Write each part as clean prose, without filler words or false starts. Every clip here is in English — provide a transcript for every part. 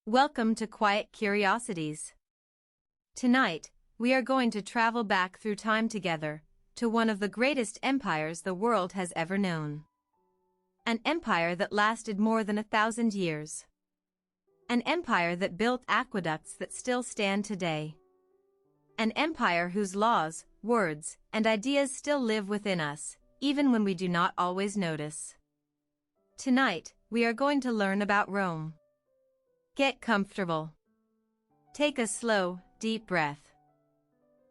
Welcome to Quiet Curiosities. Tonight, we are going to travel back through time together, to one of the greatest empires the world has ever known. An empire that lasted more than 1,000 years. An empire that built aqueducts that still stand today. An empire whose laws, words, and ideas still live within us, even when we do not always notice. Tonight, we are going to learn about Rome. Get comfortable. Take a slow, deep breath.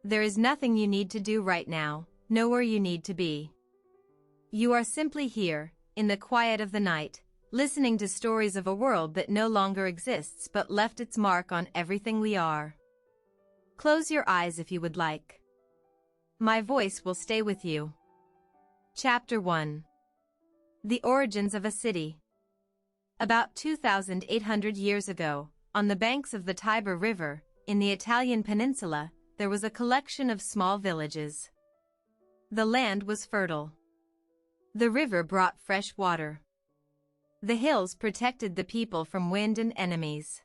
There is nothing you need to do right now, nowhere you need to be. You are simply here, in the quiet of the night, listening to stories of a world that no longer exists but left its mark on everything we are. Close your eyes if you would like. My voice will stay with you. Chapter 1. The Origins of a City. About 2,800 years ago, on the banks of the Tiber River, in the Italian peninsula, there was a collection of small villages. The land was fertile. The river brought fresh water. The hills protected the people from wind and enemies.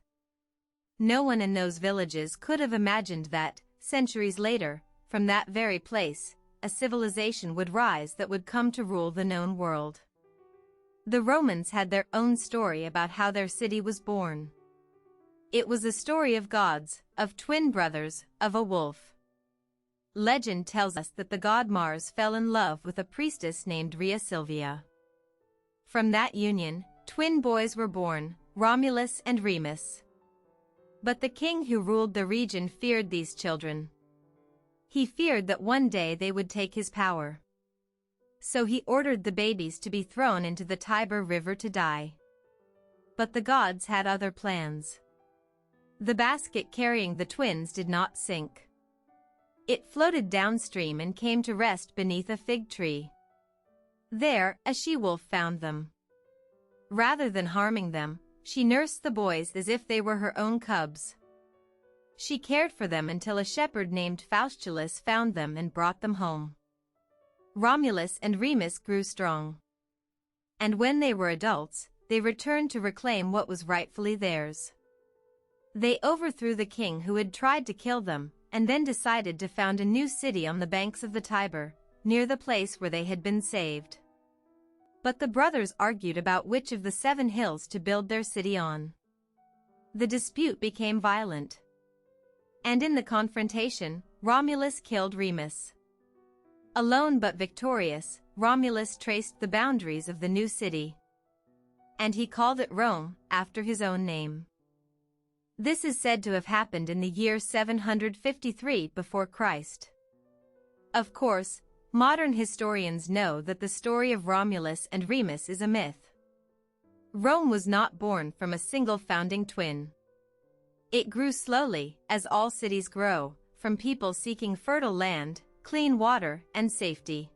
No one in those villages could have imagined that, centuries later, from that very place, a civilization would rise that would come to rule the known world. The Romans had their own story about how their city was born. It was a story of gods, of twin brothers, of a wolf. Legend tells us that the god Mars fell in love with a priestess named Rhea Silvia. From that union, twin boys were born, Romulus and Remus. But the king who ruled the region feared these children. He feared that one day they would take his power. So he ordered the babies to be thrown into the Tiber River to die. But the gods had other plans. The basket carrying the twins did not sink. It floated downstream and came to rest beneath a fig tree. There, a she-wolf found them. Rather than harming them, she nursed the boys as if they were her own cubs. She cared for them until a shepherd named Faustulus found them and brought them home. Romulus and Remus grew strong. And when they were adults, they returned to reclaim what was rightfully theirs. They overthrew the king who had tried to kill them, and then decided to found a new city on the banks of the Tiber, near the place where they had been saved. But the brothers argued about which of the 7 hills to build their city on. The dispute became violent. And in the confrontation, Romulus killed Remus. Alone but victorious, Romulus traced the boundaries of the new city. And he called it Rome, after his own name. This is said to have happened in the year 753 before Christ. Of course, modern historians know that the story of Romulus and Remus is a myth. Rome was not born from a single founding twin. It grew slowly, as all cities grow, from people seeking fertile land, clean water, and safety.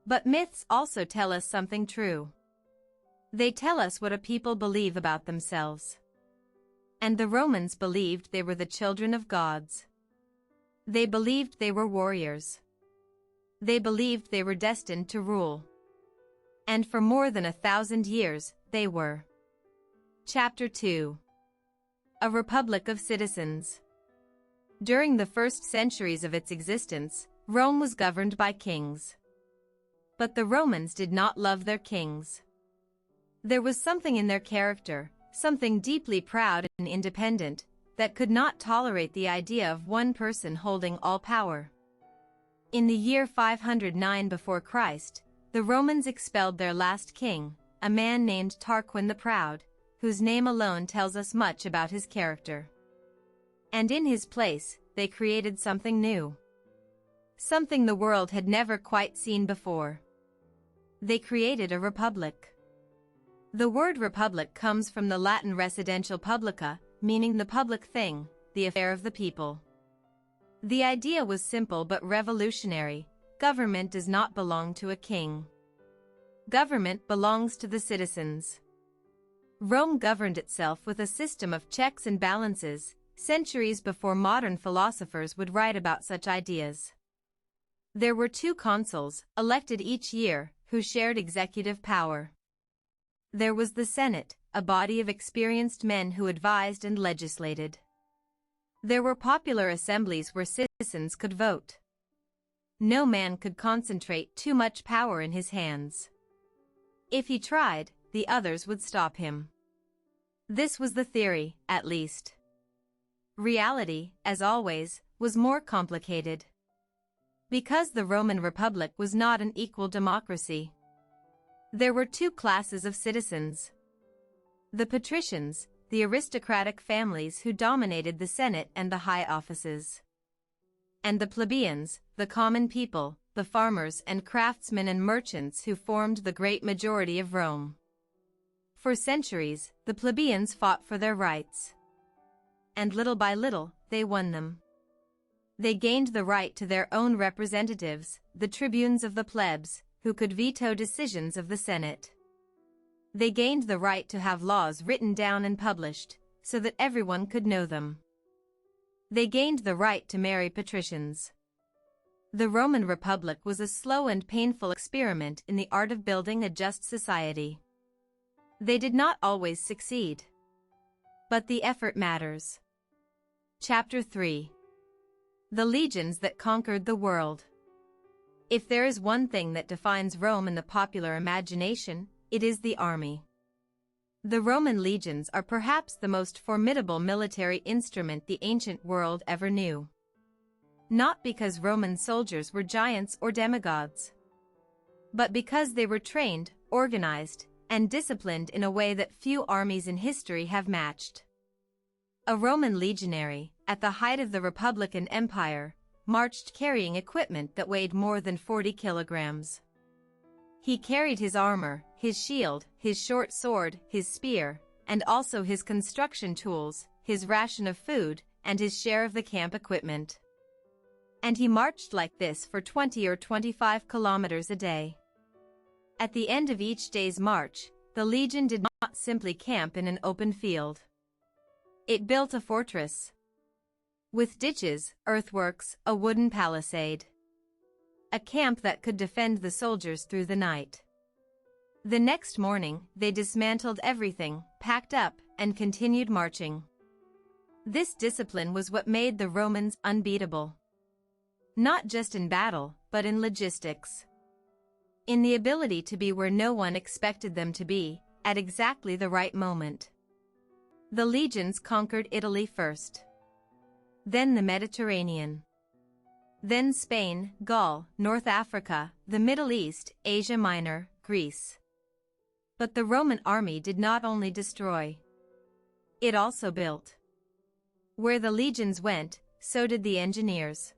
But myths also tell us something true. They tell us what a people believe about themselves. And the Romans believed they were the children of gods. They believed they were warriors. They believed they were destined to rule. And for more than 1,000 years, they were. Chapter 2. A Republic of Citizens. During the first centuries of its existence, Rome was governed by kings. But the Romans did not love their kings. There was something in their character, something deeply proud and independent, that could not tolerate the idea of one person holding all power. In the year 509 before Christ, the Romans expelled their last king, a man named Tarquin the Proud, whose name alone tells us much about his character. And in his place, they created something new. Something the world had never quite seen before. They created a republic. The word republic comes from the Latin residential publica, meaning the public thing, the affair of the people. The idea was simple but revolutionary. Government does not belong to a king. Government belongs to the citizens. Rome governed itself with a system of checks and balances, centuries before modern philosophers would write about such ideas. There were 2 consuls, elected each year, who shared executive power. There was the Senate, a body of experienced men who advised and legislated. There were popular assemblies where citizens could vote. No man could concentrate too much power in his hands. If he tried, the others would stop him. This was the theory, at least. Reality, as always, was more complicated. Because the Roman Republic was not an equal democracy. There were two classes of citizens. The patricians, the aristocratic families who dominated the Senate and the high offices. And the plebeians, the common people, the farmers and craftsmen and merchants who formed the great majority of Rome. For centuries, the plebeians fought for their rights. And little by little, they won them. They gained the right to their own representatives, the tribunes of the plebs, who could veto decisions of the Senate. They gained the right to have laws written down and published, so that everyone could know them. They gained the right to marry patricians. The Roman Republic was a slow and painful experiment in the art of building a just society. They did not always succeed. But the effort matters. Chapter 3. The legions that conquered the world. If there is one thing that defines Rome in the popular imagination, it is the army. The Roman legions are perhaps the most formidable military instrument the ancient world ever knew. Not because Roman soldiers were giants or demigods, but because they were trained, organized, and disciplined in a way that few armies in history have matched. A Roman legionary, at the height of the Republican Empire, marched carrying equipment that weighed more than 40 kilograms. He carried his armor, his shield, his short sword, his spear, and also his construction tools, his ration of food, and his share of the camp equipment. And he marched like this for 20 or 25 kilometers a day. At the end of each day's march, the legion did not simply camp in an open field. It built a fortress. With ditches, earthworks, a wooden palisade. A camp that could defend the soldiers through the night. The next morning, they dismantled everything, packed up, and continued marching. This discipline was what made the Romans unbeatable. Not just in battle, but in logistics. In the ability to be where no one expected them to be, at exactly the right moment. The legions conquered Italy first. Then the Mediterranean. Then Spain, Gaul, North Africa, the Middle East, Asia Minor, Greece. But the Roman army did not only destroy. It also built. Where the legions went, so did the engineers.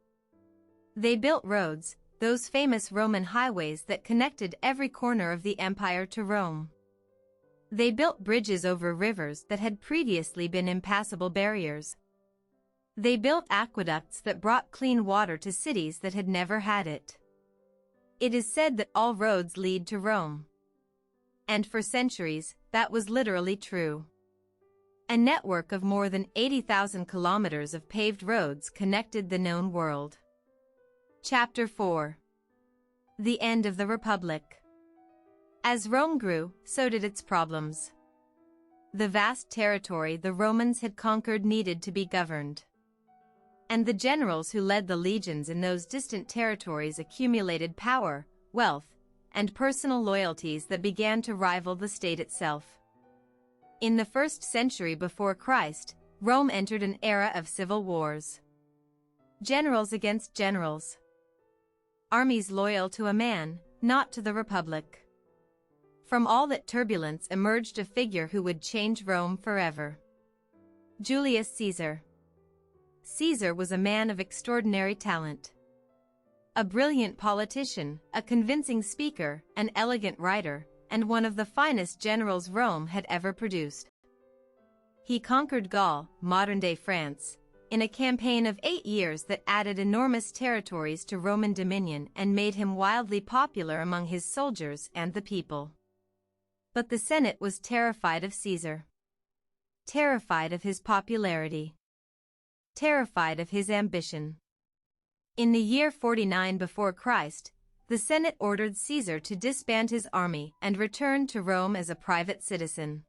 They built roads, those famous Roman highways that connected every corner of the empire to Rome. They built bridges over rivers that had previously been impassable barriers. They built aqueducts that brought clean water to cities that had never had it. It is said that all roads lead to Rome. And for centuries, that was literally true. A network of more than 80,000 kilometers of paved roads connected the known world. Chapter 4. The End of the Republic. As Rome grew, so did its problems. The vast territory the Romans had conquered needed to be governed. And the generals who led the legions in those distant territories accumulated power, wealth, and personal loyalties that began to rival the state itself. In the 1st century before Christ, Rome entered an era of civil wars. Generals against generals. Armies loyal to a man, not to the Republic. From all that turbulence emerged a figure who would change Rome forever. Julius Caesar. Caesar was a man of extraordinary talent. A brilliant politician, a convincing speaker, an elegant writer, and one of the finest generals Rome had ever produced. He conquered Gaul, modern-day France, in a campaign of 8 years that added enormous territories to Roman dominion and made him wildly popular among his soldiers and the people. But the Senate was terrified of Caesar. Terrified of his popularity. Terrified of his ambition. In the year 49 before Christ, the Senate ordered Caesar to disband his army and return to Rome as a private citizen.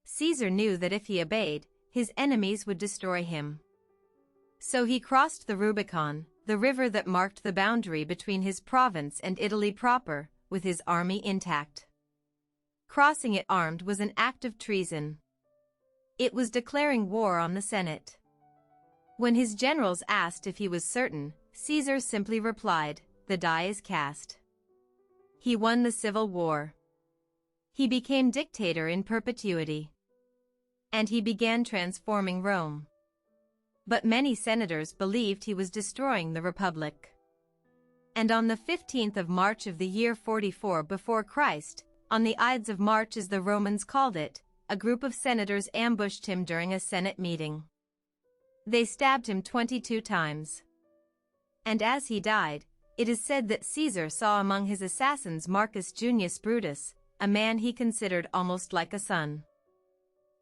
Caesar knew that if he obeyed, his enemies would destroy him. So he crossed the Rubicon, the river that marked the boundary between his province and Italy proper, with his army intact. Crossing it armed was an act of treason. It was declaring war on the Senate. When his generals asked if he was certain, Caesar simply replied, "The die is cast." He won the civil war. He became dictator in perpetuity. And he began transforming Rome. But many senators believed he was destroying the Republic. And on the 15th of March of the year 44 before Christ, on the Ides of March as the Romans called it, a group of senators ambushed him during a Senate meeting. They stabbed him 22 times. And as he died, it is said that Caesar saw among his assassins Marcus Junius Brutus, a man he considered almost like a son.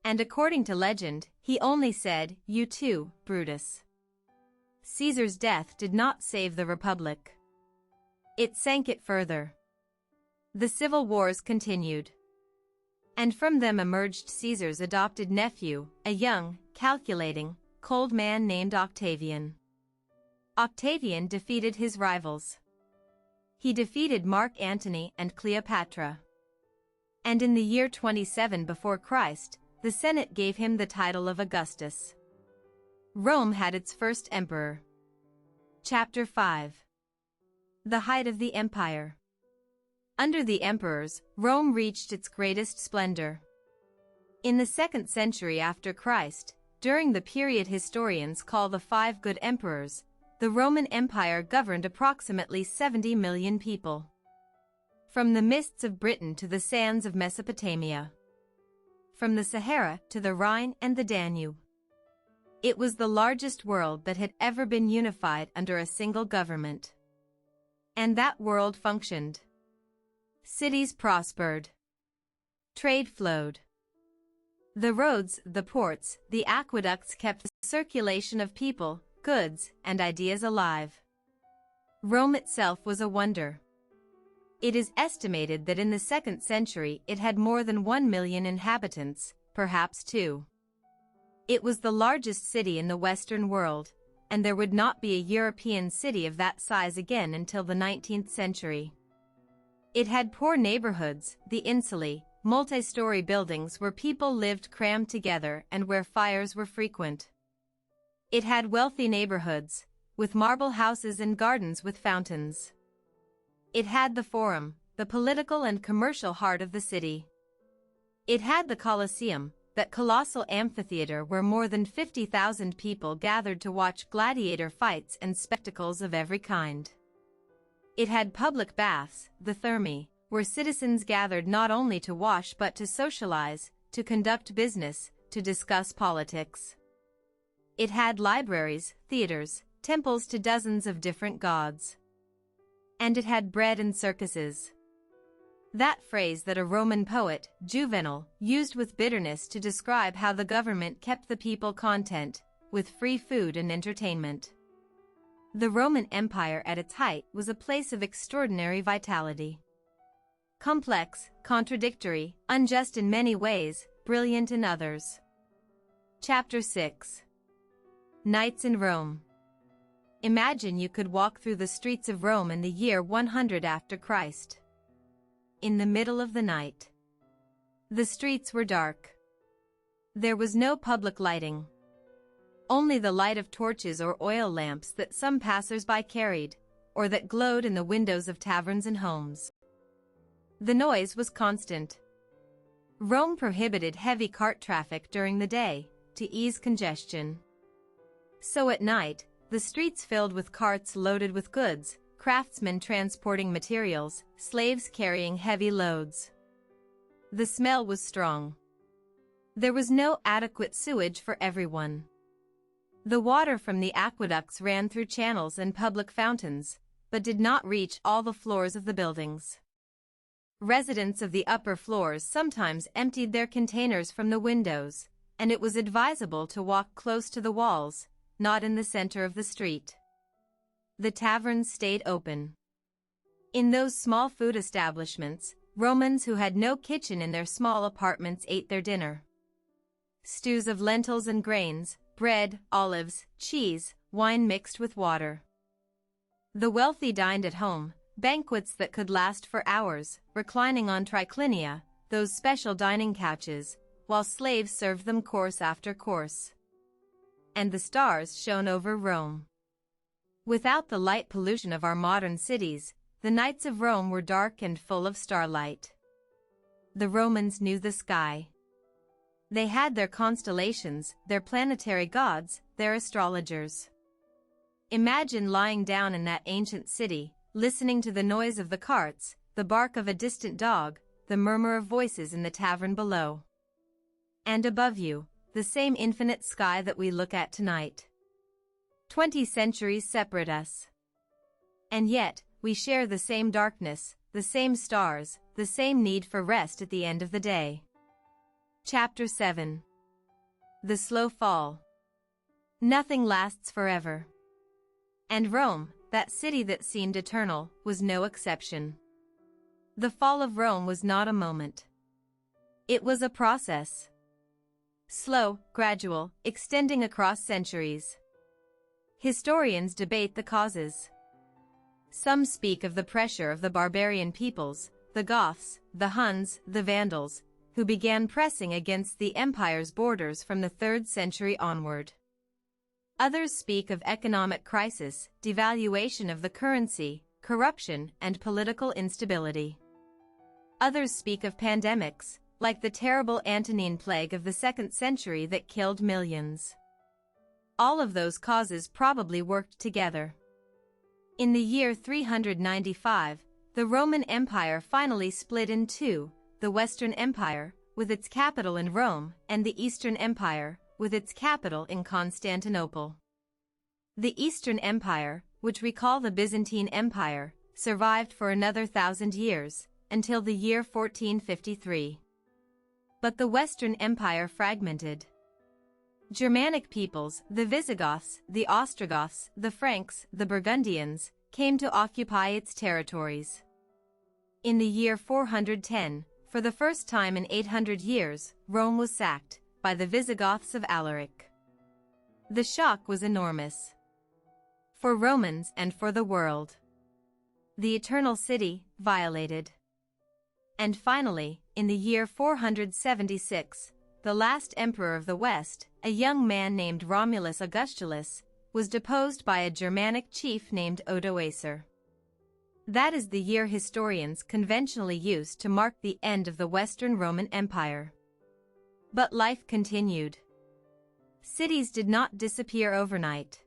And according to legend, he only said, "You too, Brutus." Caesar's death did not save the Republic. It sank it further. The civil wars continued. And from them emerged Caesar's adopted nephew, a young, calculating, cold man named Octavian. Octavian defeated his rivals. He defeated Mark Antony and Cleopatra. And in the year 27 before Christ, the Senate gave him the title of Augustus. Rome had its first emperor. Chapter 5. The height of the empire. Under the emperors, Rome reached its greatest splendor. In the 2nd century after Christ, during the period historians call the Five Good Emperors, the Roman Empire governed approximately 70 million people. From the mists of Britain to the sands of Mesopotamia. From the Sahara to the Rhine and the Danube. It was the largest world that had ever been unified under a single government. And that world functioned. Cities prospered. Trade flowed. The roads, the ports, the aqueducts kept the circulation of people, goods, and ideas alive. Rome itself was a wonder. It is estimated that in the 2nd century it had more than 1 million inhabitants, perhaps 2. It was the largest city in the Western world, and there would not be a European city of that size again until the 19th century. It had poor neighborhoods, the insulae, multi-story buildings where people lived crammed together and where fires were frequent. It had wealthy neighborhoods, with marble houses and gardens with fountains. It had the Forum, the political and commercial heart of the city. It had the Colosseum, that colossal amphitheater where more than 50,000 people gathered to watch gladiator fights and spectacles of every kind. It had public baths, the Thermae, where citizens gathered not only to wash but to socialize, to conduct business, to discuss politics. It had libraries, theaters, temples to dozens of different gods. And it had bread and circuses. That phrase that a Roman poet, Juvenal, used with bitterness to describe how the government kept the people content, with free food and entertainment. The Roman Empire at its height was a place of extraordinary vitality. Complex, contradictory, unjust in many ways, brilliant in others. Chapter 6. Nights in Rome. Imagine you could walk through the streets of Rome in the year 100 after Christ. In the middle of the night. The streets were dark. There was no public lighting. Only the light of torches or oil lamps that some passers-by carried, or that glowed in the windows of taverns and homes. The noise was constant. Rome prohibited heavy cart traffic during the day, to ease congestion. So at night, the streets filled with carts loaded with goods, craftsmen transporting materials, slaves carrying heavy loads. The smell was strong. There was no adequate sewage for everyone. The water from the aqueducts ran through channels and public fountains, but did not reach all the floors of the buildings. Residents of the upper floors sometimes emptied their containers from the windows, and it was advisable to walk close to the walls, not in the center of the street. The taverns stayed open. In those small food establishments, Romans who had no kitchen in their small apartments ate their dinner. stews of lentils and grains, bread, olives, cheese, wine mixed with water. The wealthy dined at home, banquets that could last for hours, reclining on triclinia, those special dining couches, while slaves served them course after course. And the stars shone over Rome. Without the light pollution of our modern cities, the nights of Rome were dark and full of starlight. The Romans knew the sky. They had their constellations, their planetary gods, their astrologers. Imagine lying down in that ancient city, listening to the noise of the carts, the bark of a distant dog, the murmur of voices in the tavern below. And above you, the same infinite sky that we look at tonight. 20 centuries separate us. And yet, we share the same darkness, the same stars, the same need for rest at the end of the day. Chapter 7. The Slow Fall. Nothing lasts forever. And Rome, that city that seemed eternal, was no exception. The fall of Rome was not a moment. It was a process. Slow, gradual, extending across centuries. Historians debate the causes. Some speak of the pressure of the barbarian peoples, the Goths, the Huns, the Vandals, who began pressing against the empire's borders from the 3rd century onward. Others speak of economic crisis, devaluation of the currency, corruption, and political instability. Others speak of pandemics, like the terrible Antonine plague of the 2nd century that killed millions. All of those causes probably worked together. In the year 395, the Roman Empire finally split in two, the Western Empire, with its capital in Rome, and the Eastern Empire, with its capital in Constantinople. The Eastern Empire, which we call the Byzantine Empire, survived for another 1,000 years, until the year 1453. But the Western Empire fragmented. Germanic peoples, the Visigoths, the Ostrogoths, the Franks, the Burgundians, came to occupy its territories. In the year 410, for the first time in 800 years, Rome was sacked by the Visigoths of Alaric. The shock was enormous. For Romans and for the world. The Eternal City, violated. And finally, in the year 476, the last emperor of the West, a young man named Romulus Augustulus, was deposed by a Germanic chief named Odoacer. That is the year historians conventionally use to mark the end of the Western Roman Empire. But life continued. Cities did not disappear overnight.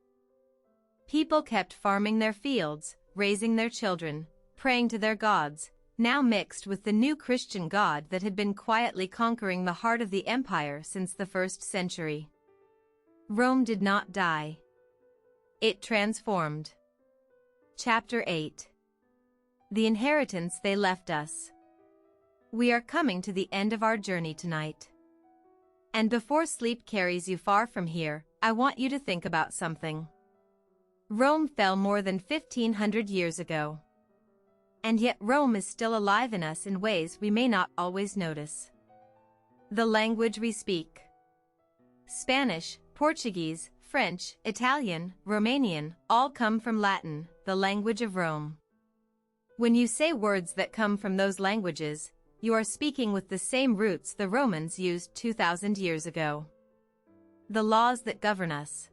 People kept farming their fields, raising their children, praying to their gods, now mixed with the new Christian God that had been quietly conquering the heart of the empire since the 1st century. Rome did not die. It transformed. Chapter 8. The inheritance they left us. We are coming to the end of our journey tonight. And before sleep carries you far from here, I want you to think about something. Rome fell more than 1,500 years ago. And yet Rome is still alive in us in ways we may not always notice. The language we speak. Spanish, Portuguese, French, Italian, Romanian, all come from Latin, the language of Rome. When you say words that come from those languages, you are speaking with the same roots the Romans used 2,000 years ago. The laws that govern us.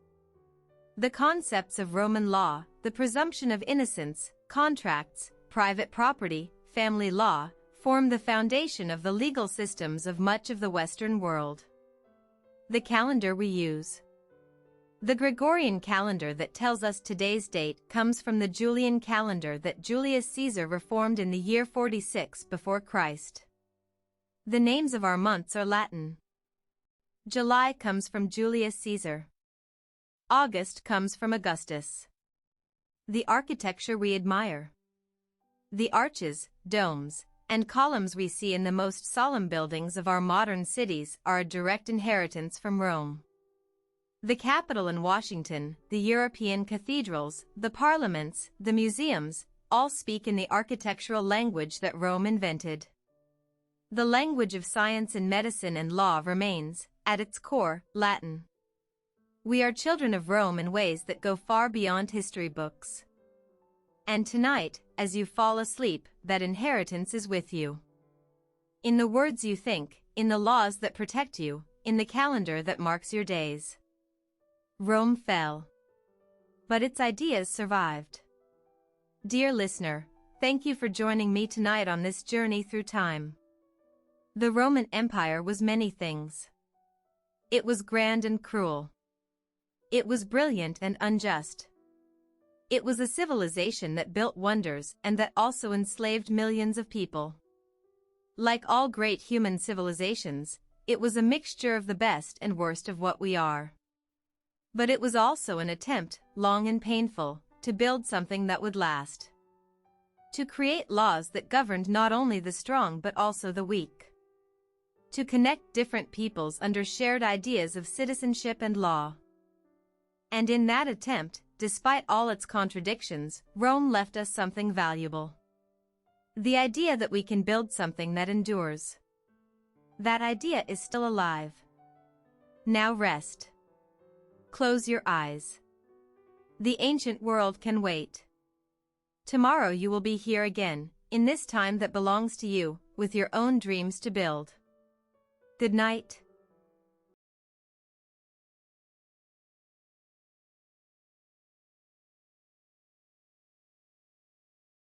The concepts of Roman law, the presumption of innocence, contracts, private property, family law, form the foundation of the legal systems of much of the Western world. The calendar we use. The Gregorian calendar that tells us today's date comes from the Julian calendar that Julius Caesar reformed in the year 46 before Christ. The names of our months are Latin. July comes from Julius Caesar. August comes from Augustus. The architecture we admire. The arches, domes, and columns we see in the most solemn buildings of our modern cities are a direct inheritance from Rome. The Capitol in Washington, the European cathedrals, the parliaments, the museums, all speak in the architectural language that Rome invented. The language of science and medicine and law remains, at its core, Latin. We are children of Rome in ways that go far beyond history books. And tonight, as you fall asleep, that inheritance is with you. In the words you think, in the laws that protect you, in the calendar that marks your days. Rome fell. But its ideas survived. Dear listener, thank you for joining me tonight on this journey through time. The Roman Empire was many things. It was grand and cruel. It was brilliant and unjust. It was a civilization that built wonders and that also enslaved millions of people. Like all great human civilizations, it was a mixture of the best and worst of what we are. But it was also an attempt, long and painful, to build something that would last. To create laws that governed not only the strong but also the weak. To connect different peoples under shared ideas of citizenship and law. And in that attempt, despite all its contradictions, Rome left us something valuable. The idea that we can build something that endures. That idea is still alive. Now rest. Close your eyes. The ancient world can wait. Tomorrow you will be here again, in this time that belongs to you, with your own dreams to build. Good night.